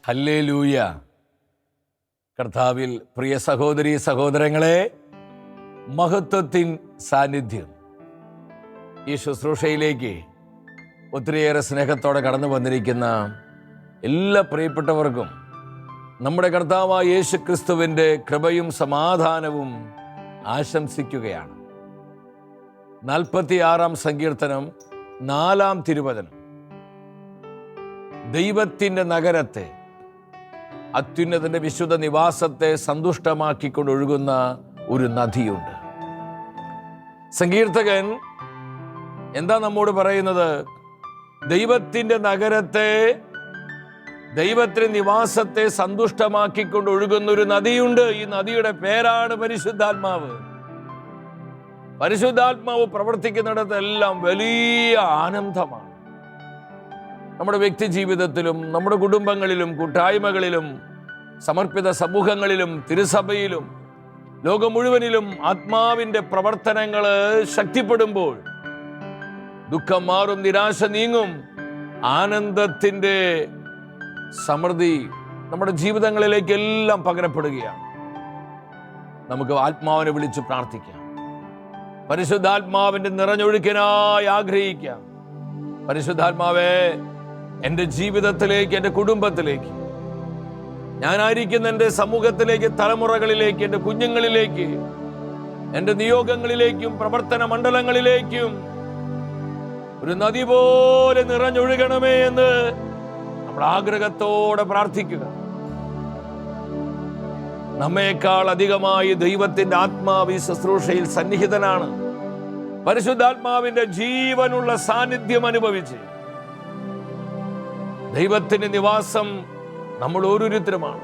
Hallelujah. കർത്താവിൽ പ്രിയ സഹോദരീ സഹോദരങ്ങളെ, മഹത്വത്തിൻ സാന്നിധ്യം ഈ ശുശ്രൂഷയിലേക്ക് ഒത്തിരിയേറെ സ്നേഹത്തോടെ കടന്നു വന്നിരിക്കുന്ന എല്ലാ പ്രിയപ്പെട്ടവർക്കും നമ്മുടെ കർത്താവായ യേശു ക്രിസ്തുവിൻ്റെ കൃപയും സമാധാനവും ആശംസിക്കുകയാണ്. 46-ാം സങ്കീർത്തനം 4-ാം തിരുവചനം. ദൈവത്തിൻ്റെ നഗരത്തെ, അത്യുന്നതന്റെ വിശുദ്ധ നിവാസത്തെ സന്തുഷ്ടമാക്കിക്കൊണ്ടൊഴുകുന്ന ഒരു നദിയുണ്ട്. സങ്കീർത്തകൻ എന്താ നമ്മോട് പറയുന്നത്? ദൈവത്തിൻ്റെ നഗരത്തെ, ദൈവത്തിന്റെ നിവാസത്തെ സന്തുഷ്ടമാക്കിക്കൊണ്ടൊഴുകുന്ന ഒരു നദിയുണ്ട്. ഈ നദിയുടെ പേരാണ് പരിശുദ്ധാത്മാവ്. പരിശുദ്ധാത്മാവ് പ്രവർത്തിക്കുന്നിടത്തെല്ലാം വലിയ ആനന്ദമാണ്. നമ്മുടെ വ്യക്തി ജീവിതത്തിലും, നമ്മുടെ കുടുംബങ്ങളിലും, കൂട്ടായ്മകളിലും, സമർപ്പിത സമൂഹങ്ങളിലും, തിരുസഭയിലും, ലോകം മുഴുവനിലും ആത്മാവിൻ്റെ പ്രവർത്തനങ്ങൾ ശക്തിപ്പെടുമ്പോൾ ദുഃഖം മാറും, നിരാശ നീങ്ങും, ആനന്ദത്തിൻ്റെ സമൃദ്ധി നമ്മുടെ ജീവിതങ്ങളിലേക്കെല്ലാം പകരപ്പെടുകയാണ്. നമുക്ക് ആത്മാവിനെ വിളിച്ച് പ്രാർത്ഥിക്കാം. പരിശുദ്ധാത്മാവിൻ്റെ നിറഞ്ഞൊഴുക്കിനായി ആഗ്രഹിക്കാം. പരിശുദ്ധാത്മാവേ, എൻ്റെ ജീവിതത്തിലേക്ക്, എൻ്റെ കുടുംബത്തിലേക്ക്, ഞാനായിരിക്കുന്ന എൻ്റെ സമൂഹത്തിലേക്ക്, തലമുറകളിലേക്ക്, എൻ്റെ കുഞ്ഞുങ്ങളിലേക്ക്, എൻ്റെ നിയോഗങ്ങളിലേക്കും പ്രവർത്തന മണ്ഡലങ്ങളിലേക്കും ഒരു നദി പോലെ നിറഞ്ഞൊഴുകണമേ എന്ന് നമ്മൾ ആഗ്രഹത്തോടെ പ്രാർത്ഥിക്കുക. നമ്മേക്കാൾ അധികമായി ദൈവത്തിൻ്റെ ആത്മാവ് ഈ ശുശ്രൂഷയിൽ സന്നിഹിതനാണ്. പരിശുദ്ധാത്മാവിൻ്റെ ജീവനുള്ള സാന്നിധ്യം അനുഭവിച്ച് ദൈവത്തിന്റെ നിവാസം നമ്മൾ ഓരോരുത്തരുമാണ്.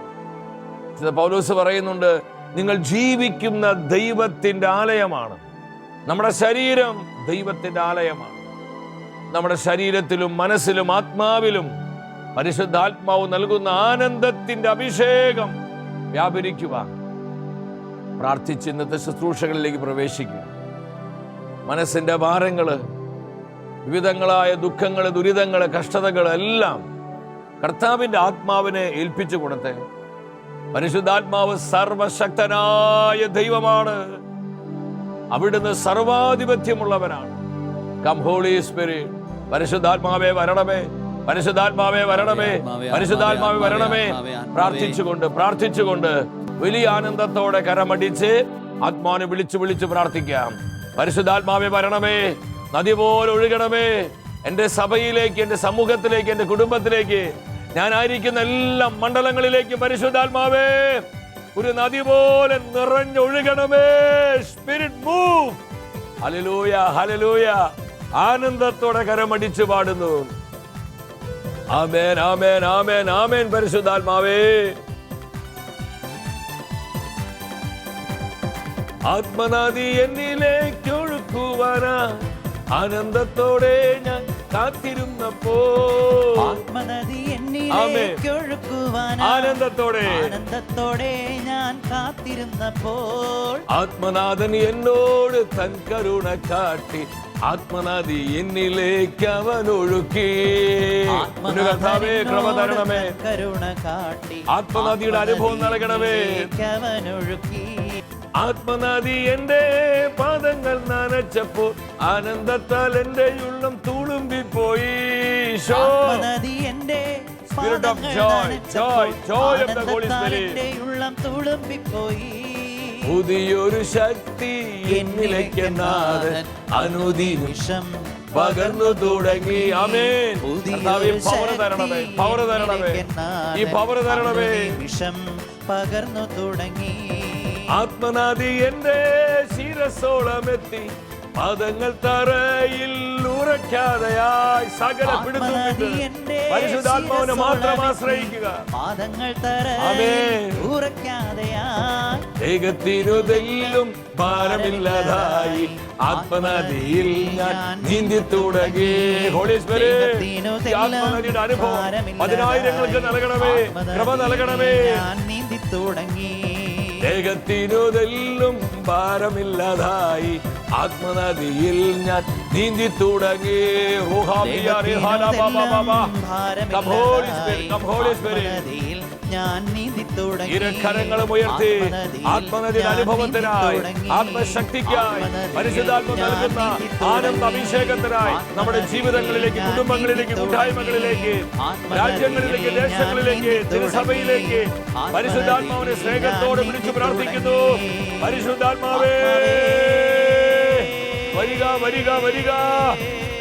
പൗലോസ് പറയുന്നുണ്ട്, നിങ്ങൾ ജീവിക്കുന്ന ദൈവത്തിന്റെ ആലയമാണ്. നമ്മുടെ ശരീരം ദൈവത്തിന്റെ ആലയമാണ്. നമ്മുടെ ശരീരത്തിലും മനസ്സിലും ആത്മാവിലും പരിശുദ്ധാത്മാവ് നൽകുന്ന ആനന്ദത്തിന്റെ അഭിഷേകം വ്യാപരിക്കുവാൻ പ്രാർത്ഥിച്ച് ഇന്നത്തെ ശുശ്രൂഷകളിലേക്ക് പ്രവേശിക്കുക. മനസ്സിന്റെ ഭാരങ്ങള്, വിവിധങ്ങളായ ദുഃഖങ്ങള്, ദുരിതങ്ങള്, കഷ്ടതകള് എല്ലാം കർത്താവിൻ്റെ ആത്മാവിനെ ഏൽപ്പിച്ചു കൊടുത്തേ. പരിശുദ്ധാത്മാവ് സർവശക്തനായ ദൈവമാണ്. അവിടുന്ന് സർവാധിപത്യമുള്ളവനാണ്. Come holy spirit. പരിശുദ്ധാത്മാവേ വരണമേ, പരിശുദ്ധാത്മാവേ വരണമേ, പരിശുദ്ധാത്മാവേ വരണമേ. പ്രാർത്ഥിച്ചുകൊണ്ട് വലിയ ആനന്ദത്തോടെ കരമടിച്ച് ആത്മാവിനെ വിളിച്ചു പ്രാർത്ഥിക്കാം. പരിശുദ്ധാത്മാവേ വരണമേ, നദി പോലെ ഒഴുകണമേ എൻ്റെ സഭയിലേക്ക്, എൻ്റെ സമൂഹത്തിലേക്ക്, എൻ്റെ കുടുംബത്തിലേക്ക്, ഞാനായിരിക്കുന്ന എല്ലാ മണ്ഡലങ്ങളിലേക്ക് പരിശുദ്ധാത്മാവേ ഒരു നദി പോലെ നിറഞ്ഞൊഴുകണമേ. Spirit move. Hallelujah, hallelujah. ആനന്ദത്തോടെ കരമടിച്ചു പാടുന്നു. ആമേൻ, ആമേൻ, ആമേൻ, ആമേൻ. പരിശുദ്ധാത്മാവേ, ആത്മനദി എന്നിലേക്ക് ഒഴുക്കുവാനാ ആനന്ദത്തോടെ ഞാൻ കാത്തിരുന്നപ്പോ, ആനന്ദത്തോടെ ഞാൻ കാത്തിരുന്നപ്പോൾ, ആത്മനാഥൻ എന്നോട് തൻ കരുണ കാട്ടി ആത്മനദി എന്നിലേക്ക് അവൻ ഒഴുക്കി. കർത്താവേ, കൃപ തരണമേ, കരുണ കാട്ടി ആത്മനദിയുടെ അനുഭവം നൽകണമേ. അവൻ ഒഴുക്കി. ആത്മനദി എന്റെ പാദങ്ങൾ നനച്ചപ്പോൾ ആനന്ദത്താൽ എന്റെ ഉള്ളം തുളുമ്പിപ്പോയി. Spirit of joy, joy, joy of the Holy Spirit. പുതിയൊരു ശക്തി എന്നിലേക്ക് നാഥൻ അനുദിനം പകർന്നു തുടങ്ങി. ആമേൻ. പവർ തരണമേ, പവർ തരണമേ, ഈ പവർ തരണമേ. പകർന്നു തുടങ്ങി. ആത്മനദി എന്റെ ശിരസോളമെത്തി പാദങ്ങൾ തറയിൽ ഉറയ്ക്കാതെയായി സകല പിടുത്തു പരിശുദ്ധാത്മാവിനെ മാത്രം ആശ്രയിക്കുക. പാദങ്ങൾ തറയിൽ ഉറയ്ക്കാതെയായി ദേഹത്തിനുതെല്ലും ഭാരമില്ലാതായി ആത്മനദിയിൽ ഞാൻ നീന്തി തുടങ്ങി. ഹോളി സ്പിരിറ്റ്, ആത്മനദിയുടെ അനുഭവം 10,000-ങ്ങൾക്ക് നൽകണമേ, കൃപ നൽകണമേ. നീന്തി തുടങ്ങി. ദേഹത്തിനുതെല്ലും ഭാരമില്ലാതായി ആത്മനദിയിൽ ഞാൻ നീന്തി തുടങ്ങി. ഇരക്കരങ്ങളും ഉയർത്തി ആത്മനദിയുടെ അനുഭവത്തിനായി, ആത്മശക്തിക്കായി, പരിശുദ്ധാത്മ നൽകുന്ന ആനന്ദ അഭിഷേകത്തിനായി നമ്മുടെ ജീവിതങ്ങളിലേക്ക്, കുടുംബങ്ങളിലേക്ക്, കൂട്ടായ്മകളിലേക്ക്, രാജ്യങ്ങളിലേക്ക്, ദേശങ്ങളിലേക്ക്, തിരുസഭയിലേക്ക് പരിശുദ്ധാത്മാവിനെ സ്നേഹത്തോടെ വിളിച്ചു പ്രാർത്ഥിക്കുന്നു. പരിശുദ്ധാത്മാവേ വരിക, വരിക, വരിക.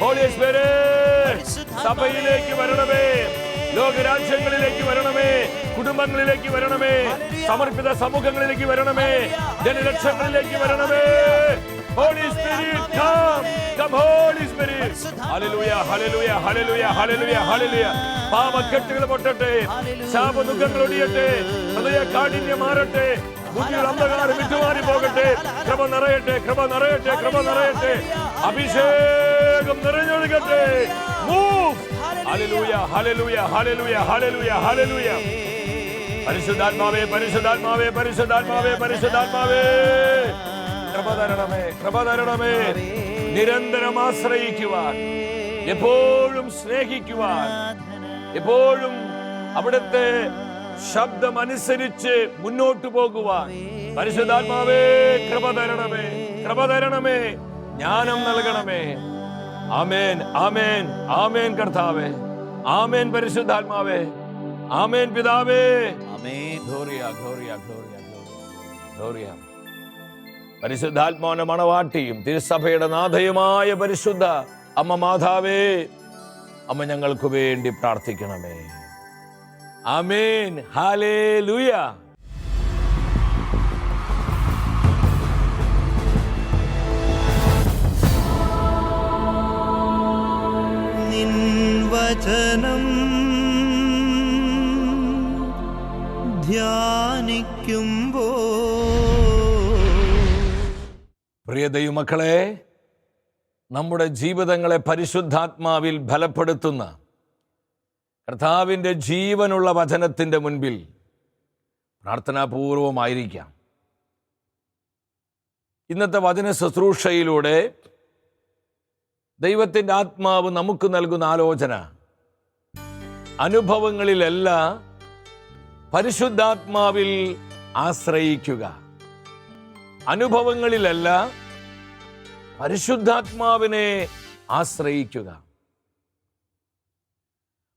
ഹോളി സ്പിരിറ്റ് സഭയിലേക്ക് വരണമേ, ലോകരാജ്യങ്ങളിലേക്ക് വരണമേ, കുടുംബങ്ങളിലേക്ക് വരണമേ, സമർപ്പിത സമൂഹങ്ങളിലേക്ക് വരണമേ, ജനലക്ഷങ്ങളിലേക്ക് വരണമേ. Holy Spirit, come, come Holy Spirit. Hallelujah, hallelujah, hallelujah, hallelujah, hallelujah. പാപക്കെട്ടുകൾ പൊട്ടട്ടെ, ശാപദുഃഖങ്ങൾ ഒടിയട്ടെ, ഹൃദയ കാഠിന്യം മാറട്ടെ, ബുദ്ധിയുടെ അന്ധകാരം വിട്ടുമാറി പോകട്ടെ. കൃപ നിറയട്ടെ, കൃപ നിറയട്ടെ, കൃപ നിറയട്ടെ, അഭിഷേകം നിറഞ്ഞൊഴുകട്ടെ. Move. Hallelujah, hallelujah, hallelujah, hallelujah, hallelujah. പരിശുദ്ധാത്മാവേ, പരിശുദ്ധാത്മാവേ, പരിശുദ്ധാത്മാവേ, പരിശുദ്ധാത്മാവേ, കൃപ തരണമേ, കൃപ തരണമേ. നിരന്തരം ആശ്രയിക്കുവാൻ, എപ്പോഴും സ്നേഹിക്കുവാൻ, എപ്പോഴും അവിടുത്തെ ശബ്ദം അനുസരിച്ച് മുന്നോട്ട് പോകുവാൻ പരിശുദ്ധാത്മാവേ കൃപ തരണമേ, കൃപ തരണമേ, ജ്ഞാനം നൽകണമേ. ആമേൻ, ആമേൻ, ആമേൻ കർത്താവേ, ആമേൻ പരിശുദ്ധാത്മാവേ, ആമേൻ പിതാവേ, ആമേൻ. ഗ്ലോറിയ, ഗ്ലോറിയ, ഗ്ലോറിയ, ഗ്ലോറിയ. പരിശുദ്ധാത്മാവിന്റെ മണവാട്ടിയും തിരുസഭയുടെ നാഥയുമായ പരിശുദ്ധ അമ്മ മാതാവേ, അമ്മ ഞങ്ങൾക്ക് വേണ്ടി പ്രാർത്ഥിക്കണമേ. ആമേൻ. ഹല്ലേലൂയ. നിൻ വചനം ധ്യാനിക്കുമ്പോൾ പ്രിയ ദൈവമക്കളെ, നമ്മുടെ ജീവിതങ്ങളെ പരിശുദ്ധാത്മാവിൽ ബലപ്പെടുത്തുന്ന കർത്താവിൻ്റെ ജീവനുള്ള വചനത്തിൻ്റെ മുൻപിൽ പ്രാർത്ഥനാപൂർവമായിരിക്കാം. ഇന്നത്തെ വചന ശുശ്രൂഷയിലൂടെ ദൈവത്തിൻ്റെ ആത്മാവ് നമുക്ക് നൽകുന്ന ആലോചന, അനുഭവങ്ങളിലല്ല പരിശുദ്ധാത്മാവിൽ ആശ്രയിക്കുക. അനുഭവങ്ങളിലല്ല പരിശുദ്ധാത്മാവിനെ ആശ്രയിക്കുക.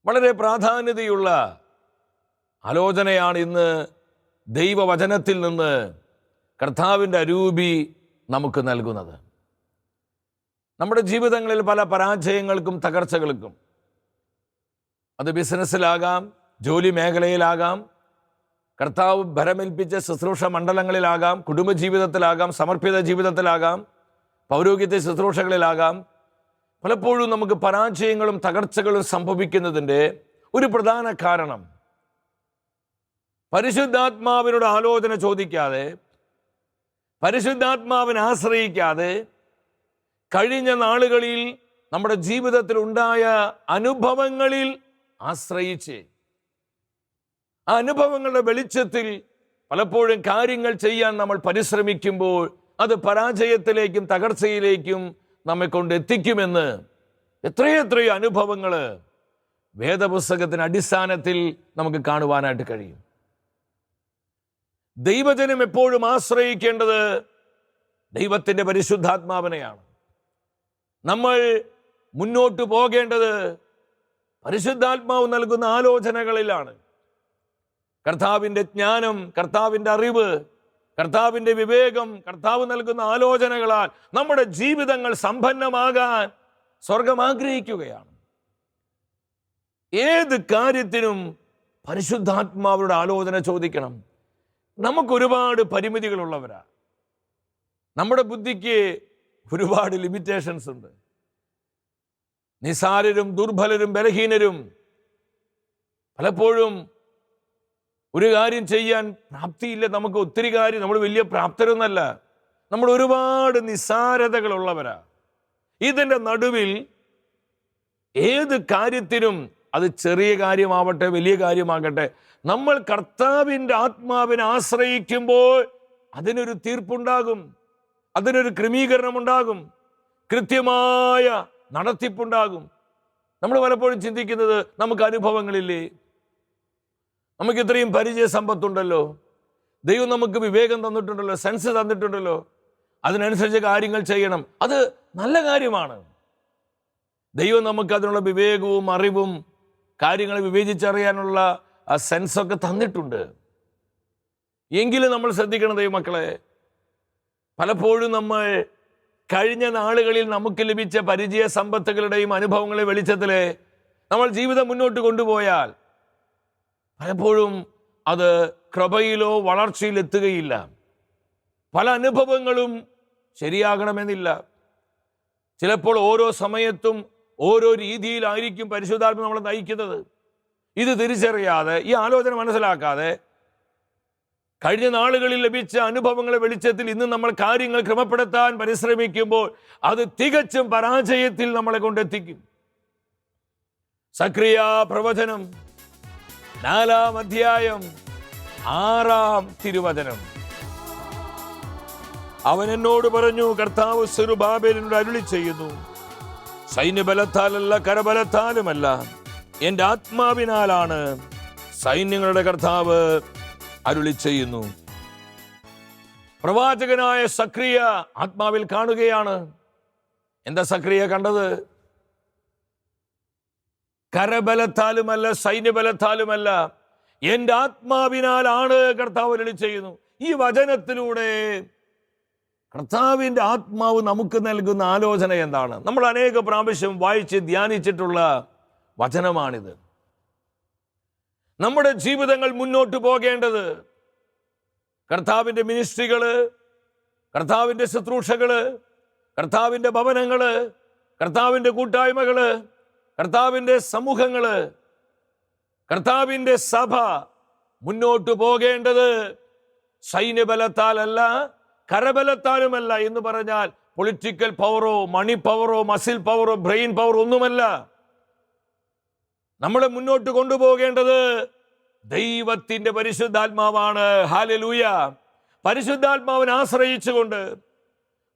വളരെ പ്രാധാന്യതയുള്ള ആലോചനയാണ് ഇന്ന് ദൈവവചനത്തിൽ നിന്ന് കർത്താവിൻ്റെ അരൂപി നമുക്ക് നൽകുന്നത്. നമ്മുടെ ജീവിതങ്ങളിൽ പല പരാജയങ്ങൾക്കും തകർച്ചകൾക്കും, അത് ബിസിനസ്സിലാകാം, ജോലി മേഖലയിലാകാം, കർത്താവ് ഭരമേൽപ്പിച്ച ശുശ്രൂഷ മണ്ഡലങ്ങളിലാകാം, കുടുംബജീവിതത്തിലാകാം, സമർപ്പിത ജീവിതത്തിലാകാം, പൗരോഹിത്യ ശുശ്രൂഷകളിലാകാം. പലപ്പോഴും നമുക്ക് പരാജയങ്ങളും തകർച്ചകളും സംഭവിക്കുന്നതിൻ്റെ ഒരു പ്രധാന കാരണം പരിശുദ്ധാത്മാവിനോട് ആലോചന ചോദിക്കാതെ, പരിശുദ്ധാത്മാവിനെ ആശ്രയിക്കാതെ, കഴിഞ്ഞ നാളുകളിൽ നമ്മുടെ ജീവിതത്തിൽ ഉണ്ടായ അനുഭവങ്ങളിൽ ആശ്രയിച്ച് ആ അനുഭവങ്ങളുടെ വെളിച്ചത്തിൽ പലപ്പോഴും കാര്യങ്ങൾ ചെയ്യാൻ നമ്മൾ പരിശ്രമിക്കുമ്പോൾ അത് പരാജയത്തിലേക്കും തകർച്ചയിലേക്കും നമ്മെ കൊണ്ട് എത്തിക്കുമെന്ന് എത്രയെത്രയോ അനുഭവങ്ങൾ വേദപുസ്തകത്തിന് അടിസ്ഥാനത്തിൽ നമുക്ക് കാണുവാനായിട്ട് കഴിയും. ദൈവജനം എപ്പോഴും ആശ്രയിക്കേണ്ടത് ദൈവത്തിൻ്റെ പരിശുദ്ധാത്മാവിനെയാണ്. നമ്മൾ മുന്നോട്ട് പോകേണ്ടത് പരിശുദ്ധാത്മാവ് നൽകുന്ന ആലോചനകളിലാണ്. കർത്താവിൻ്റെ ജ്ഞാനം, കർത്താവിൻ്റെ അറിവ്, കർത്താവിൻ്റെ വിവേകം, കർത്താവ് നൽകുന്ന ആലോചനകളാൽ നമ്മുടെ ജീവിതങ്ങൾ സമ്പന്നമാകാൻ സ്വർഗം ആഗ്രഹിക്കുകയാണ്. ഏത് കാര്യത്തിനും പരിശുദ്ധാത്മാവരുടെ ആലോചന ചോദിക്കണം. നമുക്കൊരുപാട് പരിമിതികളുള്ളവരാണ്. നമ്മുടെ ബുദ്ധിക്ക് ഒരുപാട് ലിമിറ്റേഷൻസ് ഉണ്ട്. നിസാരരും ദുർബലരും ബലഹീനരും പലപ്പോഴും ഒരു കാര്യം ചെയ്യാൻ പ്രാപ്തിയില്ല. നമുക്ക് ഒത്തിരി കാര്യം, നമ്മൾ വലിയ പ്രാപ്തരൊന്നല്ല, നമ്മൾ ഒരുപാട് നിസാരതകളുള്ളവരാ. ഇതിൻ്റെ നടുവിൽ ഏത് കാര്യത്തിനും അത് ചെറിയ കാര്യമാവട്ടെ വലിയ കാര്യമാകട്ടെ, നമ്മൾ കർത്താവിൻ്റെ ആത്മാവിനെ ആശ്രയിക്കുമ്പോൾ അതിനൊരു തീർപ്പുണ്ടാകും, അതിനൊരു ക്രമീകരണമുണ്ടാകും, കൃത്യമായ നടത്തിപ്പുണ്ടാകും. നമ്മൾ പലപ്പോഴും ചിന്തിക്കുന്നത്, നമുക്ക് അനുഭവങ്ങളില്ലേ, നമുക്ക് ഇത്രയും പരിചയ സമ്പത്തുണ്ടല്ലോ, ദൈവം നമുക്ക് വിവേകം തന്നിട്ടുണ്ടല്ലോ, സെൻസ് തന്നിട്ടുണ്ടല്ലോ, അതിനനുസരിച്ച് കാര്യങ്ങൾ ചെയ്യണം. അത് നല്ല കാര്യമാണ്. ദൈവം നമുക്ക് അതിനുള്ള വിവേകവും അറിവും കാര്യങ്ങളെ വിവേചിച്ചറിയാനുള്ള ആ സെൻസൊക്കെ തന്നിട്ടുണ്ട്. എങ്കിലും നമ്മൾ ശ്രദ്ധിക്കണം ദൈവമക്കളെ, പലപ്പോഴും നമ്മൾ കഴിഞ്ഞ നാളുകളിൽ നമുക്ക് ലഭിച്ച പരിചയ സമ്പത്തുകളുടെയും അനുഭവങ്ങളെ വെളിച്ചത്തിൽ നമ്മൾ ജീവിതം മുന്നോട്ട് കൊണ്ടുപോയാൽ പലപ്പോഴും അത് കൃപയിലോ വളർച്ചയിൽ എത്തുകയില്ല. പല അനുഭവങ്ങളും ശരിയാകണമെന്നില്ല. ചിലപ്പോൾ ഓരോ സമയത്തും ഓരോ രീതിയിലായിരിക്കും പരിശുദ്ധാത്മ നമ്മളെ നയിക്കുന്നത്. ഇത് തിരിച്ചറിയാതെ, ഈ ആലോചന മനസ്സിലാക്കാതെ, കഴിഞ്ഞ നാളുകളിൽ ലഭിച്ച അനുഭവങ്ങളെ വെളിച്ചത്തിൽ ഇന്ന് നമ്മൾ കാര്യങ്ങൾ ക്രമപ്പെടുത്താൻ പരിശ്രമിക്കുമ്പോൾ അത് തികച്ചും പരാജയത്തിൽ നമ്മളെ കൊണ്ടെത്തിക്കും. സക്രിയ പ്രവചനം 4-ാം അധ്യായം 6-ാം തിരുവചനം. അവൻ എന്നോട് പറഞ്ഞു, കർത്താവ് സെരുബ്ബാബേലിനോട് അരുളി ചെയ്യുന്നു, സൈന്യബലത്താലല്ല കരബലത്താലുമല്ല, എൻ്റെ ആത്മാവിനാലാണ് സൈന്യങ്ങളുടെ കർത്താവ് അരുളി ചെയ്യുന്നു. പ്രവാചകനായ സക്രിയ ആത്മാവിൽ കാണുകയാണ്. എന്താ സക്രിയ കണ്ടത്? കരബലത്താലുമല്ല സൈന്യബലത്താലുമല്ല, എൻ്റെ ആത്മാവിനാലാണ് കർത്താവ് അരുളി ചെയ്യുന്നു. ഈ വചനത്തിലൂടെ കർത്താവിൻ്റെ ആത്മാവ് നമുക്ക് നൽകുന്ന ആലോചന എന്താണ്? നമ്മൾ അനേക പ്രാവശ്യം വായിച്ച് ധ്യാനിച്ചിട്ടുള്ള വചനമാണിത്. നമ്മുടെ ജീവിതങ്ങൾ മുന്നോട്ട് പോകേണ്ടത്, കർത്താവിൻ്റെ മിനിസ്ട്രികള്, കർത്താവിൻ്റെ ശുശ്രൂഷകള്, കർത്താവിൻ്റെ ഭവനങ്ങള്, കർത്താവിൻ്റെ കൂട്ടായ്മകള്, കർത്താവിൻ്റെ സമൂഹങ്ങള്, കർത്താവിൻ്റെ സഭ മുന്നോട്ട് പോകേണ്ടത് സൈന്യബലത്താലല്ല കരബലത്താലുമല്ല എന്ന് പറഞ്ഞാൽ പൊളിറ്റിക്കൽ പവറോ മണി പവറോ മസിൽ പവറോ ബ്രെയിൻ പവറോ ഒന്നുമല്ല. നമ്മളെ മുന്നോട്ട് കൊണ്ടുപോകേണ്ടത് ദൈവത്തിന്റെ പരിശുദ്ധാത്മാവാണ്. ഹല്ലേലൂയ. പരിശുദ്ധാത്മാവിനെ ആശ്രയിച്ചുകൊണ്ട്,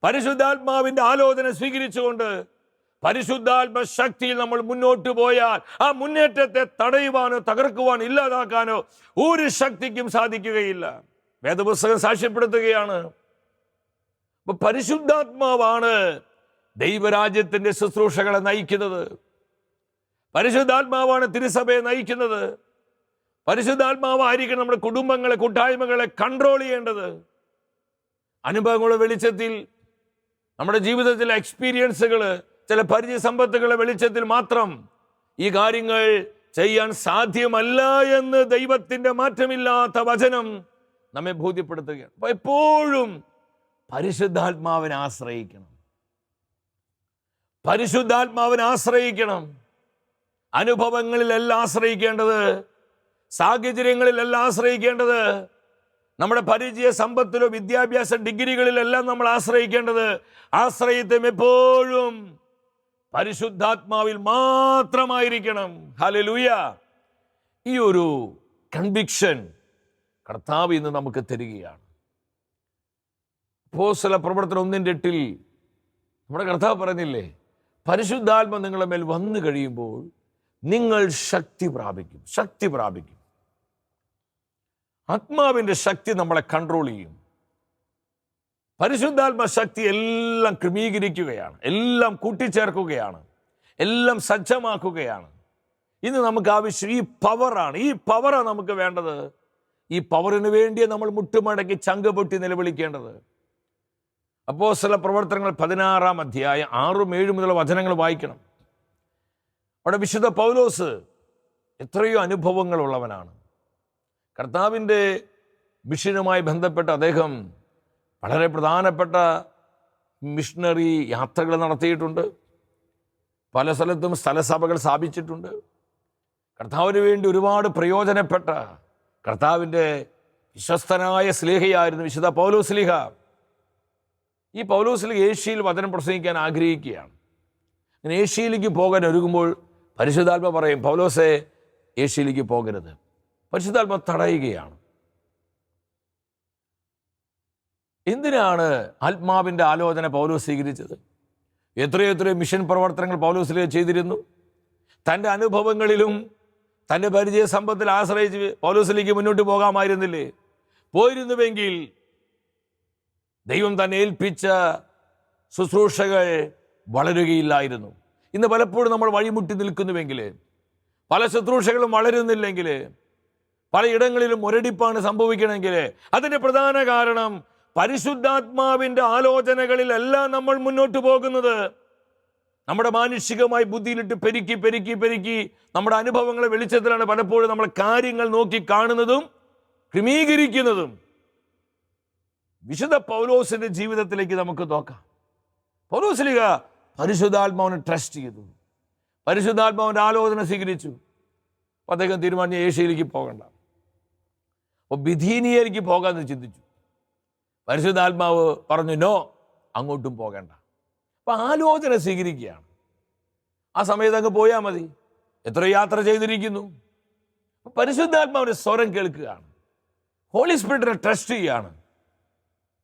പരിശുദ്ധാത്മാവിന്റെ ആലോചന സ്വീകരിച്ചുകൊണ്ട്, പരിശുദ്ധാത്മ ശക്തിയിൽ നമ്മൾ മുന്നോട്ട് പോയാൽ ആ മുന്നേറ്റത്തെ തടയുവാനോ തകർക്കുവാനോ ഇല്ലാതാക്കാനോ ഒരു ശക്തിക്കും സാധിക്കുകയില്ല. വേദപുസ്തകം സാക്ഷ്യപ്പെടുത്തുകയാണ്. പരിശുദ്ധാത്മാവാണ് ദൈവരാജ്യത്തിന്റെ ശുശ്രൂഷകളെ നയിക്കുന്നത്. പരിശുദ്ധാത്മാവാണ് തിരുസഭയെ നയിക്കുന്നത്. പരിശുദ്ധാത്മാവായിരിക്കും നമ്മുടെ കുടുംബങ്ങളെ, കൂട്ടായ്മകളെ കൺട്രോൾ ചെയ്യേണ്ടത്. അനുഭവങ്ങളുടെ വെളിച്ചത്തിൽ, നമ്മുടെ ജീവിതത്തിലെ എക്സ്പീരിയൻസുകൾ, ചില പരിചയ സമ്പത്തുകളുടെ വെളിച്ചത്തിൽ മാത്രം ഈ കാര്യങ്ങൾ ചെയ്യാൻ സാധ്യമല്ല എന്ന് ദൈവത്തിന്റെ മാറ്റമില്ലാത്ത വചനം നമ്മെ ബോധ്യപ്പെടുത്തുകയാണ്. അപ്പൊ എപ്പോഴും പരിശുദ്ധാത്മാവിനെ ആശ്രയിക്കണം, പരിശുദ്ധാത്മാവിനെ ആശ്രയിക്കണം. അനുഭവങ്ങളിലെല്ലാം ആശ്രയിക്കേണ്ടത്, സാഹചര്യങ്ങളിലെല്ലാം ആശ്രയിക്കേണ്ടത്, നമ്മുടെ പരിചയ സമ്പത്തിലോ വിദ്യാഭ്യാസ ഡിഗ്രികളിലെല്ലാം നമ്മൾ ആശ്രയിക്കേണ്ടത്, ആശ്രയിത്വം എപ്പോഴും പരിശുദ്ധാത്മാവിൽ മാത്രമായിരിക്കണം. ഹല്ലേലൂയ. ഈ ഒരു കൺവിക്ഷൻ കർത്താവ് ഇന്ന് നമുക്ക് തരികയാണ്. അപ്പോസ്തല പ്രവർത്തനം 1:8 നമ്മുടെ കർത്താവ് പറഞ്ഞില്ലേ, പരിശുദ്ധാത്മ നിങ്ങളുടെ മേൽ വന്നു കഴിയുമ്പോൾ നിങ്ങൾ ശക്തി പ്രാപിക്കും. ശക്തി പ്രാപിക്കും. ആത്മാവിൻ്റെ ശക്തി നമ്മളെ കൺട്രോൾ ചെയ്യും. പരിശുദ്ധാത്മ ശക്തി എല്ലാം ക്രമീകരിക്കുകയാണ്, എല്ലാം കൂട്ടിച്ചേർക്കുകയാണ്, എല്ലാം സജ്ജമാക്കുകയാണ്. ഇന്ന് നമുക്ക് ആവശ്യം ഈ പവറാണ്. ഈ പവറാണ് നമുക്ക് വേണ്ടത്. ഈ പവറിന് വേണ്ടി നമ്മൾ മുട്ടുമടക്കി ചങ്ക് പൊട്ടി നിലവിളിക്കേണ്ടത്. അപ്പോസ്തല പ്രവർത്തനങ്ങൾ 16-ാം അധ്യായം 6-7 മുതലുള്ള വചനങ്ങൾ വായിക്കണം. അവിടെ വിശുദ്ധ പൗലോസ് എത്രയോ അനുഭവങ്ങളുള്ളവനാണ്. കർത്താവിൻ്റെ മിഷനുമായി ബന്ധപ്പെട്ട് അദ്ദേഹം വളരെ പ്രധാനപ്പെട്ട മിഷണറി യാത്രകൾ നടത്തിയിട്ടുണ്ട്. പല സ്ഥലത്തും സ്ഥലസഭകൾ സ്ഥാപിച്ചിട്ടുണ്ട്. കർത്താവിന് വേണ്ടി ഒരുപാട് പ്രയോജനപ്പെട്ട കർത്താവിൻ്റെ വിശ്വസ്തനായ സ്ലീഹയായിരുന്നു വിശുദ്ധ പൗലോസ് സ്ലീഹ. ഈ പൗലോസ് സ്ലീഹ ഏഷ്യയിൽ വചനം പ്രസംഗിക്കാൻ ആഗ്രഹിക്കുകയാണ്. അങ്ങനെ ഏഷ്യയിലേക്ക് പോകാൻ ഒരുങ്ങുമ്പോൾ പരിശുദ്ധാത്മ പറയും, പൗലോസേ ഏഷ്യയിലേക്ക് പോകരുത്. പരിശുദ്ധാത്മ തടയുകയാണ്. എന്തിനാണ് ആത്മാവിൻ്റെ ആലോചന പൗലോസ് സ്വീകരിച്ചത്? എത്രയെത്ര മിഷൻ പ്രവർത്തനങ്ങൾ പൗലോസിലേക്ക് ചെയ്തിരുന്നു. തൻ്റെ അനുഭവങ്ങളിലും തൻ്റെ പരിചയ സമ്പത്തിൽ ആശ്രയിച്ച് പൗലോസിലേക്ക് മുന്നോട്ട് പോകാമായിരുന്നില്ലേ? പോയിരുന്നുവെങ്കിൽ ദൈവം തന്നെ ഏൽപ്പിച്ച ശുശ്രൂഷകൾ വളരുകയില്ലായിരുന്നു. ഇന്ന് പലപ്പോഴും നമ്മൾ വഴിമുട്ടി നിൽക്കുന്നുവെങ്കിൽ, പല ശുശ്രൂഷകളും വളരുന്നില്ലെങ്കിൽ, പലയിടങ്ങളിലും മുരടിപ്പാണ് സംഭവിക്കണമെങ്കിൽ, അതിൻ്റെ പ്രധാന കാരണം പരിശുദ്ധാത്മാവിൻ്റെ ആലോചനകളിലെല്ലാം നമ്മൾ മുന്നോട്ട് പോകുന്നത് നമ്മുടെ മാനുഷികമായി ബുദ്ധിയിലിട്ട് പെരുക്കി പെരുക്കി പെരുക്കി നമ്മുടെ അനുഭവങ്ങളെ വെളിച്ചത്തിലാണ് പലപ്പോഴും നമ്മൾ കാര്യങ്ങൾ നോക്കി കാണുന്നതും ക്രമീകരിക്കുന്നതും. വിശുദ്ധ പൗലോസിന്റെ ജീവിതത്തിലേക്ക് നമുക്ക് നോക്കാം. പൗലോസ്ലീഹ പരിശുദ്ധാത്മാവിനെ ട്രസ്റ്റ് ചെയ്തു, പരിശുദ്ധാത്മാവിൻ്റെ ആലോചന സ്വീകരിച്ചു. അദ്ദേഹം തീരുമാനിച്ച ഏഷ്യയിലേക്ക് പോകണ്ട, അപ്പോൾ ബിഥീനിയയിലേക്ക് പോകാമെന്ന് ചിന്തിച്ചു. പരിശുദ്ധാത്മാവ് പറഞ്ഞു, നോ, അങ്ങോട്ടും പോകണ്ട. അപ്പം ആലോചന സ്വീകരിക്കുകയാണ്. ആ സമയത്ത് അങ്ങ് പോയാൽ മതി. എത്ര യാത്ര ചെയ്തിരിക്കുന്നു. പരിശുദ്ധാത്മാവിൻ്റെ സ്വരം കേൾക്കുകയാണ്, ഹോളി സ്പിരിറ്റിനെ ട്രസ്റ്റ് ചെയ്യുകയാണ്.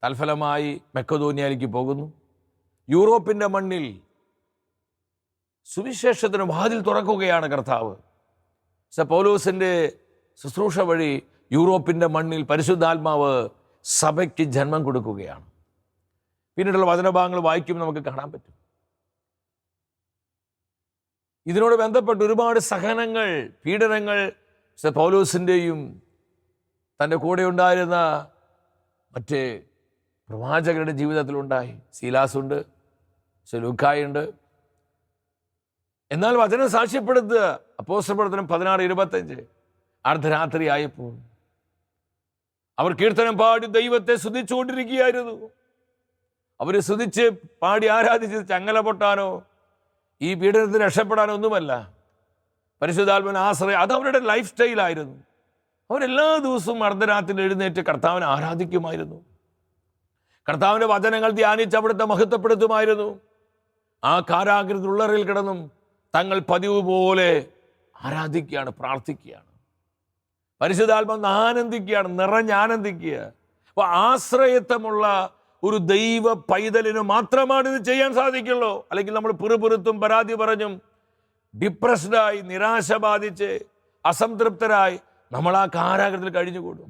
തൽഫലമായി മക്കെദോന്യയിലേക്ക് പോകുന്നു. യൂറോപ്പിൻ്റെ മണ്ണിൽ സുവിശേഷത്തിന് വാതിൽ തുറക്കുകയാണ് കർത്താവ്. പൗലോസിൻ്റെ ശുശ്രൂഷ വഴി യൂറോപ്പിൻ്റെ മണ്ണിൽ പരിശുദ്ധാത്മാവ് സഭയ്ക്ക് ജന്മം കൊടുക്കുകയാണ്. പിന്നീടുള്ള വചനഭാഗങ്ങൾ വായിക്കുമ്പോൾ നമുക്ക് കാണാൻ പറ്റും. ഇതിനോട് ബന്ധപ്പെട്ട് ഒരുപാട് സഹനങ്ങൾ, പീഡനങ്ങൾ പൗലോസിൻ്റെയും തൻ്റെ കൂടെ ഉണ്ടായിരുന്ന മറ്റ് പ്രവാചകരുടെ ജീവിതത്തിലുണ്ടായി. സീലാസുണ്ട്, ലൂക്കായുണ്ട്. എന്നാൽ വചനം സാക്ഷ്യപ്പെടുത്തുക അപ്പോസ്തല പ്രവർത്തനം 16:25 അർദ്ധരാത്രി ആയപ്പോൾ അവർ കീർത്തനം പാടി ദൈവത്തെ സ്തുതിച്ചുകൊണ്ടിരിക്കുകയായിരുന്നു. അവർ സ്തുതിച്ച് പാടി ആരാധിച്ച് ചങ്ങല പൊട്ടാനോ ഈ പീഡനത്തിന് രക്ഷപ്പെടാനോ ഒന്നുമല്ല. പരിശുദ്ധാത്മാവിനെ ആശ്രയം, അത് അവരുടെ ലൈഫ് സ്റ്റൈലായിരുന്നു. അവരെല്ലാ ദിവസവും അർദ്ധരാത്രി എഴുന്നേറ്റ് കർത്താവിനെ ആരാധിക്കുമായിരുന്നു. കർത്താവിൻ്റെ വചനങ്ങൾ ധ്യാനിച്ച് അവിടുത്തെ മഹത്വപ്പെടുത്തുമായിരുന്നു. ആ കാരാഗ്രഹത്തിലുള്ളറിൽ കിടന്നും തങ്ങൾ പതിവ് പോലെ ആരാധിക്കുകയാണ്, പ്രാർത്ഥിക്കുകയാണ്. പരിശുദ്ധാത്മാവ് ആനന്ദിക്കുകയാണ്, നിറഞ്ഞാനന്ദിക്കുക. അപ്പോൾ ആശ്രയത്വമുള്ള ഒരു ദൈവ പൈതലിന് മാത്രമാണ് ഇത് ചെയ്യാൻ സാധിക്കുള്ളൂ. അല്ലെങ്കിൽ നമ്മൾ പിറുപിറുത്തും പരാതി പറഞ്ഞും ഡിപ്രസ്ഡായി, നിരാശ ബാധിച്ച് അസംതൃപ്തരായി നമ്മൾ ആ കാരാഗ്രഹത്തിൽ കഴിഞ്ഞുകൂടും.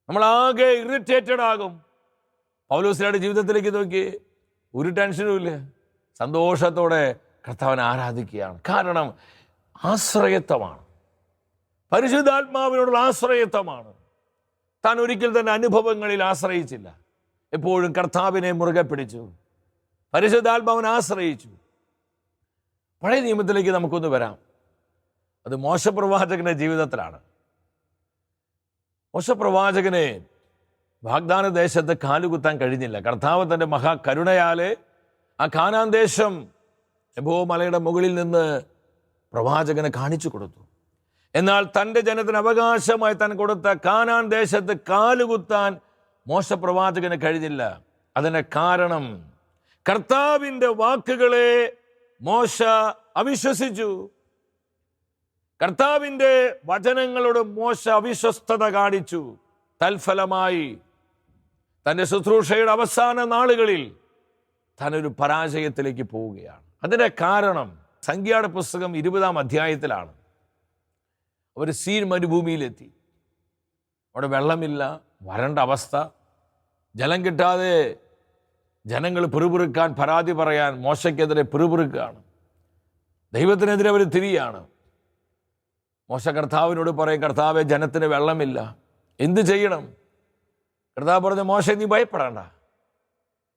നമ്മളാകെ ഇറിറ്റേറ്റഡ് ആകും. പൗലോസ്ലീഹയുടെ ജീവിതത്തിലേക്ക് നോക്കി, ഒരു ടെൻഷനും ഇല്ല, സന്തോഷത്തോടെ കർത്താവിനെ ആരാധിക്കുകയാണ്. കാരണം ആശ്രയത്വമാണ്, പരിശുദ്ധാത്മാവിനോടുള്ള ആശ്രയത്വമാണ്. താൻ ഒരിക്കൽ തന്നെ അനുഭവങ്ങളിൽ ആശ്രയിച്ചില്ല, എപ്പോഴും കർത്താവിനെ മുറുകെ പിടിച്ചു, പരിശുദ്ധാത്മാവിനെ ആശ്രയിച്ചു. പഴയ നിയമത്തിലേക്ക് നമുക്കൊന്ന് വരാം. അത് മോശ പ്രവാചകന്റെ ജീവിതത്തിലാണ്. മോശ പ്രവാചകനെ വാഗ്ദാന ദേശത്ത് കാലുകുത്താൻ കഴിഞ്ഞില്ല. കർത്താവ് തൻ്റെ മഹാകരുണയാലെ ആ കാനാൻ ദേശം എബോ മലയുടെ മുകളിൽ നിന്ന് പ്രവാചകനെ കാണിച്ചു കൊടുത്തു. എന്നാൽ തൻ്റെ ജനത്തിന് അവകാശമായി താൻ കൊടുത്ത കാനാൻ ദേശത്ത് കാലുകുത്താൻ മോശ പ്രവാചകന് കഴിഞ്ഞില്ല. അതിന് കാരണം കർത്താവിൻ്റെ വാക്കുകളെ മോശ അവിശ്വസിച്ചു. കർത്താവിൻ്റെ വചനങ്ങളോട് മോശ അവിശ്വസ്തത കാണിച്ചു. തൽഫലമായി തൻ്റെ ശുശ്രൂഷയുടെ അവസാന നാളുകളിൽ താനൊരു പരാജയത്തിലേക്ക് പോവുകയാണ്. അതിൻ്റെ കാരണം സംഖ്യയുടെ പുസ്തകം 20-ാം അധ്യായത്തിലാണ്. അവർ സീൻ മരുഭൂമിയിലെത്തി. അവിടെ വെള്ളമില്ല, വരണ്ട അവസ്ഥ, ജലം കിട്ടാതെ ജനങ്ങൾ പിറുപിറുക്കാൻ, പരാതി പറയാൻ മോശയ്ക്കെതിരെ പിറുപിറുക്കുകയാണ്. ദൈവത്തിനെതിരെ അവർ തിരിയാണ്. മോശ കർത്താവിനോട് പറയും, കർത്താവെ, ജനത്തിന് വെള്ളമില്ല, എന്ത് ചെയ്യണം? കർത്താവ് പറഞ്ഞു, മോശ, നീ ഭയപ്പെടേണ്ട,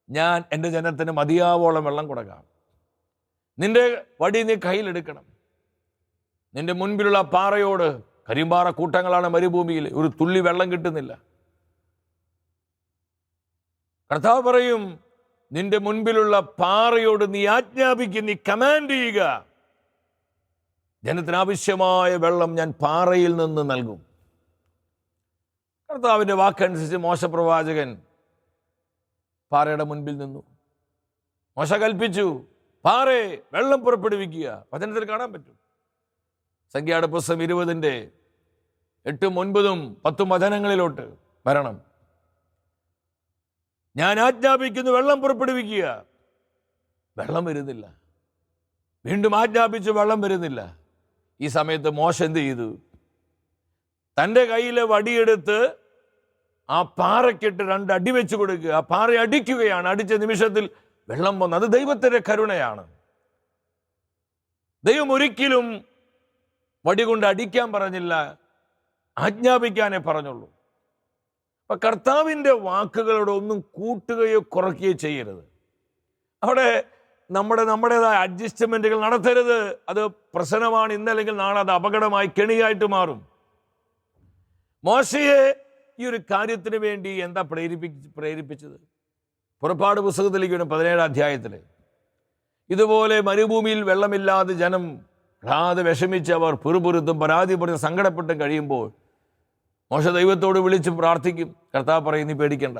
ഞാൻ എൻ്റെ ജനത്തിന് മതിയാവോളം വെള്ളം കൊടുക്കാം. നിന്റെ വടി നീ കയ്യിലെടുക്കണം. നിന്റെ മുൻപിലുള്ള പാറയോട്, കരിമ്പാറ കൂട്ടങ്ങളാണ് മരുഭൂമിയിൽ, ഒരു തുള്ളി വെള്ളം കിട്ടുന്നില്ല. കർത്താവ് പറയും, നിന്റെ മുൻപിലുള്ള പാറയോട് നീ ആജ്ഞാപിക്കുക, നീ കമാൻഡ് ചെയ്യുക, ജനത്തിന് ആവശ്യമായ വെള്ളം ഞാൻ പാറയിൽ നിന്ന് നൽകും. കർത്താവിൻ്റെ വാക്കനുസരിച്ച് മോശ പ്രവാചകൻ പാറയുടെ മുൻപിൽ നിന്നു. മോശ കൽപ്പിച്ചു, പാറേ വെള്ളം പുറപ്പെടുവിക്കുക. വചനത്തിൽ കാണാൻ പറ്റും. സംഖ്യയുടെ പുസ്തകം 20 8, 9, 10 വചനങ്ങളിലോട്ട് വരണം. ഞാൻ ആജ്ഞാപിക്കുന്നു, വെള്ളം പുറപ്പെടുവിക്കുക. വെള്ളം വരുന്നില്ല. വീണ്ടും ആജ്ഞാപിച്ചു, വെള്ളം വരുന്നില്ല. ഈ സമയത്ത് മോശ എന്ത് ചെയ്തു? തൻ്റെ കയ്യിലെ വടിയെടുത്ത് ആ പാറയ്ക്കിട്ട് 2 അടി വെച്ച് കൊടുക്കുക. ആ പാറ അടിക്കുകയാണ്. അടിച്ച നിമിഷത്തിൽ വെള്ളം വന്നു. അത് ദൈവത്തിൻ്റെ കരുണയാണ്. ദൈവം ഒരിക്കലും വടി കൊണ്ട് അടിക്കാൻ പറഞ്ഞില്ല, ആജ്ഞാപിക്കാനേ പറഞ്ഞുള്ളൂ. അപ്പൊ കർത്താവിൻ്റെ വാക്കുകളോട് ഒന്നും കൂട്ടുകയോ കുറയ്ക്കുകയോ ചെയ്യരുത്. അവിടെ നമ്മുടേതായ അഡ്ജസ്റ്റ്മെന്റുകൾ നടത്തരുത്. അത് പ്രശ്നമാണ്. ഇന്നല്ലെങ്കിൽ നാളെ അത് അപകടമായി കെണിയായിട്ട് മാറും. മോശയെ ഈ ഒരു കാര്യത്തിന് വേണ്ടി എന്താ പ്രേരിപ്പിച്ചത്? പുറപ്പാട് പുസ്തകത്തിലേക്ക് 17 അധ്യായത്തിൽ ഇതുപോലെ മരുഭൂമിയിൽ വെള്ളമില്ലാതെ ജനം വല്ലാതെ വിഷമിച്ച് അവർ പിറുപിറുത്തും പരാതിപ്പെടും സങ്കടപ്പെട്ടും കഴിയുമ്പോൾ മോശ ദൈവത്തോട് വിളിച്ച് പ്രാർത്ഥിക്കും. കർത്താവ് പറയും, നീ പേടിക്കണ്ട,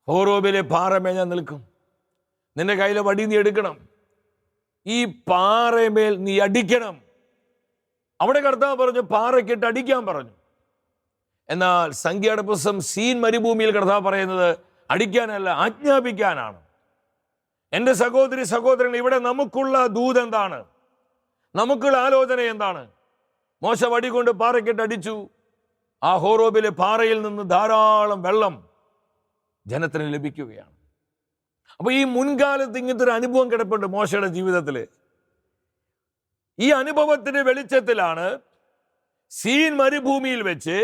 ഹോറോബിലെ പാറമേൽ ഞാൻ നിൽക്കും. നിന്റെ കയ്യിലെ വടി നീ എടുക്കണം, ഈ പാറമേൽ നീ അടിക്കണം. അവിടെ കർത്താവ് പറഞ്ഞു പാറയ്ക്കിട്ട് അടിക്കാൻ പറഞ്ഞു. എന്നാൽ സംഖ്യയുടെ പുസ്തകം സീൻ മരുഭൂമിയിൽ കർത്താവ് പറയുന്നത് അടിക്കാനല്ല, ആജ്ഞാപിക്കാനാണ്. എൻ്റെ സഹോദരൻ, ഇവിടെ നമുക്കുള്ള ദൂത് എന്താണ്? നമുക്കുള്ള ആലോചന എന്താണ്? മോശ വടി കൊണ്ട് പാറയ്ക്കിട്ട് അടിച്ചു. ആ ഹോറോബിലെ പാറയിൽ നിന്ന് ധാരാളം വെള്ളം ജനത്തിന് ലഭിക്കുകയാണ്. അപ്പൊ ഈ മുൻകാലത്ത് ഇങ്ങനത്തെ ഒരു അനുഭവം കിടപ്പുണ്ട് മോശയുടെ ജീവിതത്തിൽ. ഈ അനുഭവത്തിന്റെ വെളിച്ചത്തിലാണ് സീൻ മരുഭൂമിയിൽ വെച്ച്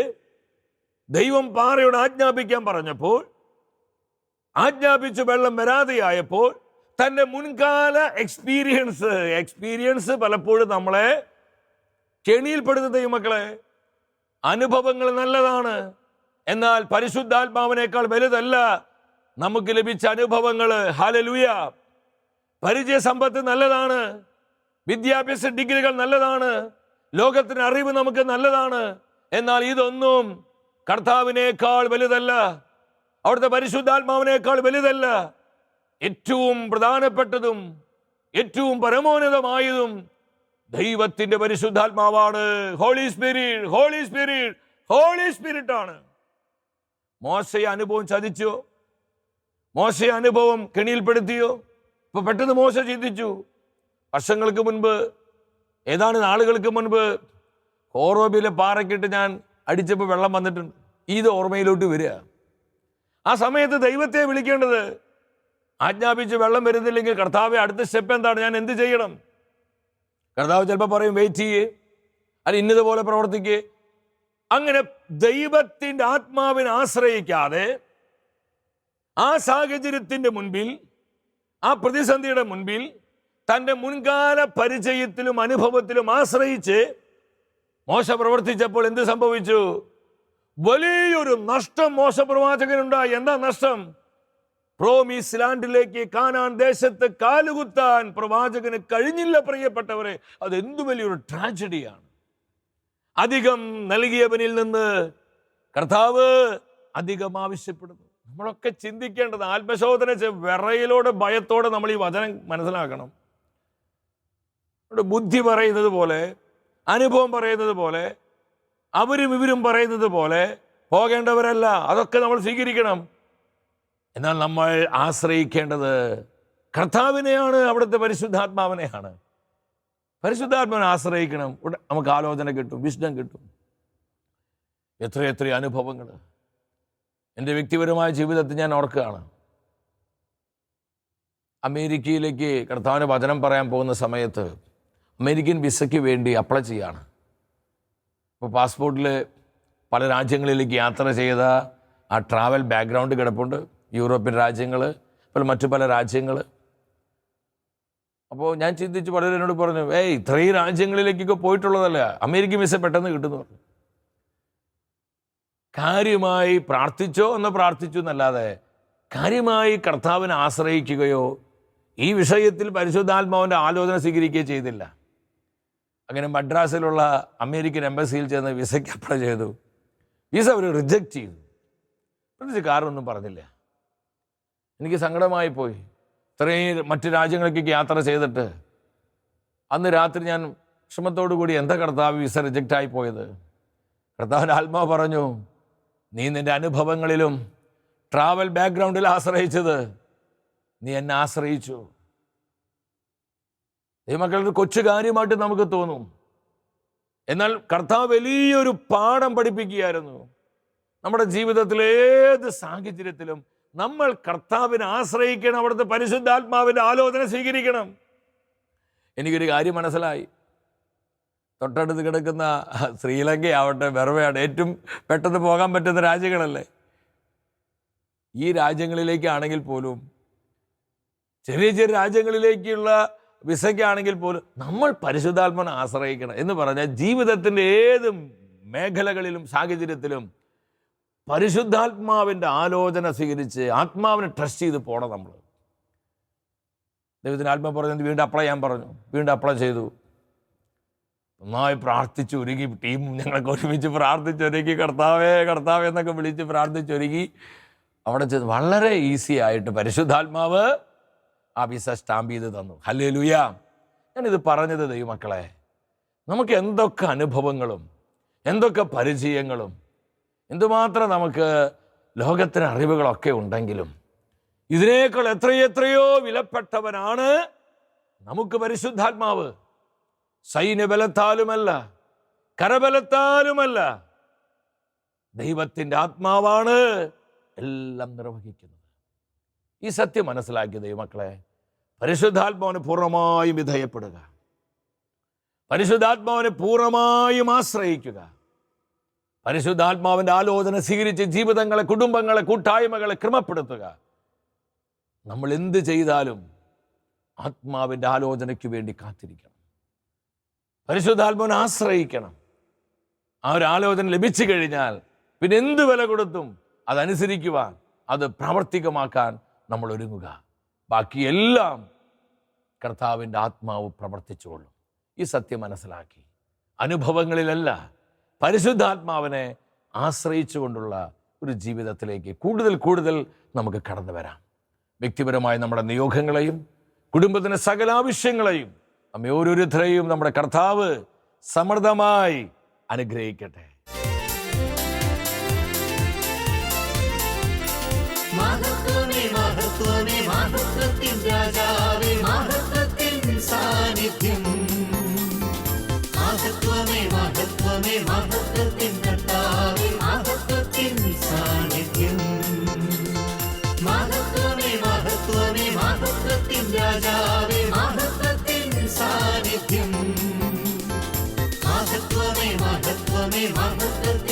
ദൈവം പാറയോട് ആജ്ഞാപിക്കാൻ പറഞ്ഞപ്പോൾ, ആജ്ഞാപിച്ച് വെള്ളം വരാതെയായപ്പോൾ തൻ്റെ മുൻകാല എക്സ്പീരിയൻസ് പലപ്പോഴും നമ്മളെ കെണിയിൽപ്പെടുത്തുന്ന ദൈവമക്കളെ. അനുഭവങ്ങൾ നല്ലതാണ്, എന്നാൽ പരിശുദ്ധാത്മാവിനേക്കാൾ വലുതല്ല നമുക്ക് ലഭിച്ച അനുഭവങ്ങൾ. ഹല്ലേലൂയ. പരിചയ സമ്പത്ത് നല്ലതാണ്, വിദ്യാഭ്യാസ ഡിഗ്രികൾ നല്ലതാണ്, ലോകത്തിന് അറിവ് നമുക്ക് നല്ലതാണ്. എന്നാൽ ഇതൊന്നും കർത്താവിനേക്കാൾ വലുതല്ല, അവിടുത്തെ പരിശുദ്ധാത്മാവിനേക്കാൾ വലുതല്ല. ഏറ്റവും പ്രധാനപ്പെട്ടതും ഏറ്റവും പരമോന്നതമായതും ദൈവത്തിന്റെ പരിശുദ്ധാത്മാവാണ്. ഹോളി സ്പിരിറ്റ് ആണ്. മോശയെ അനുഭവം ചതിച്ചോ? മോശയെ അനുഭവം കെണിയിൽപ്പെടുത്തിയോ? ഇപ്പൊ പെട്ടെന്ന് മോശ ചിന്തിച്ചു, വർഷങ്ങൾക്ക് മുൻപ്, ഏതാനും നാളുകൾക്ക് മുൻപ് ഹോറോബിലെ പാറയ്ക്കിട്ട് ഞാൻ അടിച്ചപ്പോൾ വെള്ളം വന്നിട്ടുണ്ട്. ഇത് ഓർമ്മയിലോട്ട് വരിക. ആ സമയത്ത് ദൈവത്തെ വിളിക്കേണ്ടത്, ആജ്ഞാപിച്ച് വെള്ളം വരുന്നില്ലെങ്കിൽ കർത്താവെ അടുത്ത സ്റ്റെപ്പ് എന്താണ്? ഞാൻ എന്ത് ചെയ്യണം? കർത്താവ് ചിലപ്പോൾ പറയും വെയിറ്റ് ചെയ്യേ, അല്ല ഇന്നതുപോലെ പ്രവർത്തിക്കേ. അങ്ങനെ ദൈവത്തിൻ്റെ ആത്മാവിനെ ആശ്രയിക്കാതെ ആ സാഹചര്യത്തിൻ്റെ മുൻപിൽ, ആ പ്രതിസന്ധിയുടെ മുൻപിൽ തൻ്റെ മുൻകാല പരിചയത്തിലും അനുഭവത്തിലും ആശ്രയിച്ച് മോശ പ്രവർത്തിച്ചപ്പോൾ എന്ത് സംഭവിച്ചു? വലിയൊരു നഷ്ടം മോശ പ്രവാചകനുണ്ടായി. എന്താ നഷ്ടം? പ്രോമിസ് ലാൻഡിലേക്ക്, കാനാൻ ദേശത്ത് കാലുകുത്താൻ പ്രവാചകന് കഴിഞ്ഞില്ല. പ്രിയപ്പെട്ടവരെ, അതെന്തു വലിയൊരു ട്രാജഡിയാണ്. അധികം നൽകിയവനിൽ നിന്ന് കർത്താവ് അധികം ആവശ്യപ്പെടുന്നു. നമ്മളൊക്കെ ചിന്തിക്കേണ്ടത്, ആത്മശോധന വിറയിലോടെ ഭയത്തോടെ നമ്മൾ ഈ വചനം മനസ്സിലാക്കണം. ബുദ്ധി പറയുന്നത് പോലെ, അനുഭവം പറയുന്നത് പോലെ, അവരും ഇവരും പറയുന്നത് പോലെ പോകേണ്ടവരല്ല. അതൊക്കെ നമ്മൾ സ്വീകരിക്കണം. എന്നാൽ നമ്മൾ ആശ്രയിക്കേണ്ടത് കർത്താവിനെയാണ്, അവിടുത്തെ പരിശുദ്ധാത്മാവിനെയാണ്. പരിശുദ്ധാത്മാവിനെ ആശ്രയിക്കണം. നമുക്ക് ആലോചന കിട്ടും, വിശുദ്ധം കിട്ടും. എത്രയെത്ര അനുഭവങ്ങൾ എൻ്റെ വ്യക്തിപരമായ ജീവിതത്തിൽ ഞാൻ ഓർക്കുകയാണ്. അമേരിക്കയിലേക്ക് കർത്താവിൻ്റെ വചനം പറയാൻ പോകുന്ന സമയത്ത് അമേരിക്കൻ വിസയ്ക്ക് വേണ്ടി അപ്ലൈ ചെയ്യാണ്. അപ്പോൾ പാസ്പോർട്ടിൽ പല രാജ്യങ്ങളിലേക്ക് യാത്ര ചെയ്ത ആ ട്രാവൽ ബാക്ക്ഗ്രൗണ്ട് കിടപ്പുണ്ട്. യൂറോപ്യൻ രാജ്യങ്ങൾ, മറ്റു പല രാജ്യങ്ങൾ. അപ്പോൾ ഞാൻ ചിന്തിച്ച് പലരും എന്നോട് പറഞ്ഞു, ഇത്രയും രാജ്യങ്ങളിലേക്കൊക്കെ പോയിട്ടുള്ളതല്ല, അമേരിക്കൻ വിസ പെട്ടെന്ന് കിട്ടുമെന്ന് പറഞ്ഞു. കാര്യമായി പ്രാർത്ഥിച്ചോ എന്ന് പ്രാർത്ഥിച്ചു എന്നല്ലാതെ കാര്യമായി കർത്താവിനെ ആശ്രയിക്കുകയോ ഈ വിഷയത്തിൽ പരിശുദ്ധാത്മാവിൻ്റെ ആലോചന സ്വീകരിക്കുകയോ ചെയ്തില്ല. അങ്ങനെ മദ്രാസിലുള്ള അമേരിക്കൻ എംബസിയിൽ ചെന്ന് വിസയ്ക്ക് അപ്ലൈ ചെയ്തു. വിസ അവർ റിജക്റ്റ് ചെയ്തു. പ്രത്യേകിച്ച് കാരണമൊന്നും പറഞ്ഞില്ല. എനിക്ക് സങ്കടമായി പോയി. ഇത്രയും മറ്റു രാജ്യങ്ങളിലേക്ക് യാത്ര ചെയ്തിട്ട് അന്ന് രാത്രി ഞാൻ വിഷമത്തോടു കൂടി എന്താ കർത്താവ് വിസ റിജക്റ്റായി പോയത്? കർത്താവിൻ്റെ ആത്മാവ് പറഞ്ഞു, നീ നിൻ്റെ അനുഭവങ്ങളിലും ട്രാവൽ ബാക്ക്ഗ്രൗണ്ടിൽ ആശ്രയിച്ചത്, നീ എന്നെ ആശ്രയിച്ചു. ദൈവമക്കളുടെ കൊച്ചു കാര്യമായിട്ട് നമുക്ക് തോന്നും, എന്നാൽ കർത്താവ് വലിയൊരു പാഠം പഠിപ്പിക്കുകയായിരുന്നു. നമ്മുടെ ജീവിതത്തിലെ ഏത് സാഹചര്യത്തിലും നമ്മൾ കർത്താവിനെ ആശ്രയിക്കണം, അവിടുത്തെ പരിശുദ്ധാത്മാവിൻ്റെ ആലോചന സ്വീകരിക്കണം. എനിക്കൊരു കാര്യം മനസ്സിലായി. തൊട്ടടുത്ത് കിടക്കുന്ന ശ്രീലങ്കയാവട്ടെ, ബർമയാണ്, ഏറ്റവും പെട്ടെന്ന് പോകാൻ പറ്റുന്ന രാജ്യങ്ങളല്ലേ. ഈ രാജ്യങ്ങളിലേക്കാണെങ്കിൽ പോലും, ചെറിയ ചെറിയ രാജ്യങ്ങളിലേക്കുള്ള വിസയ്ക്കാണെങ്കിൽ പോലും നമ്മൾ പരിശുദ്ധാത്മാവിനെ ആശ്രയിക്കണം. എന്ന് പറഞ്ഞാൽ ജീവിതത്തിൻ്റെ ഏത് മേഖലകളിലും സാഹചര്യത്തിലും പരിശുദ്ധാത്മാവിൻ്റെ ആലോചന സ്വീകരിച്ച് ആത്മാവിനെ ട്രസ്റ്റ് ചെയ്ത് പോകണം നമ്മൾ. ദൈവത്തിന് ആത്മാവ് പറഞ്ഞത് വീണ്ടും അപ്ലൈ ചെയ്യാൻ പറഞ്ഞു. വീണ്ടും അപ്ലൈ ചെയ്തു. നന്നായി പ്രാർത്ഥിച്ചൊരുങ്ങി, ടീം ഞങ്ങളൊക്കെ ഒരുമിച്ച് പ്രാർത്ഥിച്ചൊരുങ്ങി, കർത്താവേ കർത്താവേ എന്നൊക്കെ വിളിച്ച് പ്രാർത്ഥിച്ചൊരുങ്ങി അവിടെ ചെന്ന് വളരെ ഈസി ആയിട്ട് പരിശുദ്ധാത്മാവ് ആ വിസ സ്റ്റാമ്പ് ചെയ്ത് തന്നു. ഹല്ലേലൂയ. ഞാനിത് പറഞ്ഞത് ദൈവമക്കളെ, നമുക്ക് എന്തൊക്കെ അനുഭവങ്ങളും എന്തൊക്കെ പരിചയങ്ങളും എന്തുമാത്രം നമുക്ക് ലോകത്തിന് അറിവുകളൊക്കെ ഉണ്ടെങ്കിലും ഇതിനേക്കാൾ എത്രയെത്രയോ വിലപ്പെട്ടവനാണ് നമുക്ക് പരിശുദ്ധാത്മാവ്. സൈന്യബലത്താലുമല്ല, കരബലത്താലുമല്ല, ദൈവത്തിൻ്റെ ആത്മാവാണ് എല്ലാം നിർവഹിക്കുന്നത്. ഈ സത്യം മനസ്സിലാക്കിയ ദൈവമക്കളെ, പരിശുദ്ധാത്മാവിന് പൂർണ്ണമായും വിധേയപ്പെടുക, പരിശുദ്ധാത്മാവിനെ പൂർണ്ണമായും ആശ്രയിക്കുക, പരിശുദ്ധാത്മാവിൻ്റെ ആലോചന സ്വീകരിച്ച് ജീവിതങ്ങളെ, കുടുംബങ്ങളെ, കൂട്ടായ്മകളെ ക്രമപ്പെടുത്തുക. നമ്മൾ എന്ത് ചെയ്താലും ആത്മാവിൻ്റെ ആലോചനയ്ക്ക് വേണ്ടി കാത്തിരിക്കണം, പരിശുദ്ധാത്മാവിനെ ആശ്രയിക്കണം. ആ ഒരു ആലോചന ലഭിച്ചു കഴിഞ്ഞാൽ പിന്നെ എന്ത് വില കൊടുത്തും അതനുസരിക്കുവാൻ, അത് പ്രാവർത്തികമാക്കാൻ നമ്മൾ ഒരുങ്ങുക. ബാക്കിയെല്ലാം കർത്താവിൻ്റെ ആത്മാവ് പ്രവർത്തിച്ചുകൊള്ളും. ഈ സത്യം മനസ്സിലാക്കി അനുഭവങ്ങളിലല്ല, പരിശുദ്ധാത്മാവിനെ ആശ്രയിച്ചുകൊണ്ടുള്ള ഒരു ജീവിതത്തിലേക്ക് കൂടുതൽ കൂടുതൽ നമുക്ക് കടന്നു വരാം. വ്യക്തിപരമായ നമ്മുടെ നിയോഗങ്ങളെയും കുടുംബത്തിൻ്റെ സകല ആവശ്യങ്ങളെയും നമ്മെ ഓരോരുത്തരെയും നമ്മുടെ കർത്താവ് സമൃദ്ധമായി അനുഗ്രഹിക്കട്ടെ. മഹത്വമേ മഹത്വമേ മഹത്വത്തിൻ രാജാവേ, മഹത്വത്തിൻ സാന്നിധ്യം. മഹത്വമേ മഹത്വമേ മഹത്വത്തിൻ കർത്താവേ, മഹത്വത്തിൻ സാന്നിധ്യം. മഹത്വമേ മഹത്വമേ മഹത്വത്തിൻ രാജാവേ, മഹത്വത്തിൻ സാന്നിധ്യം. മഹത്വമേ മഹത്വമേ മഹത്വത്തിൻ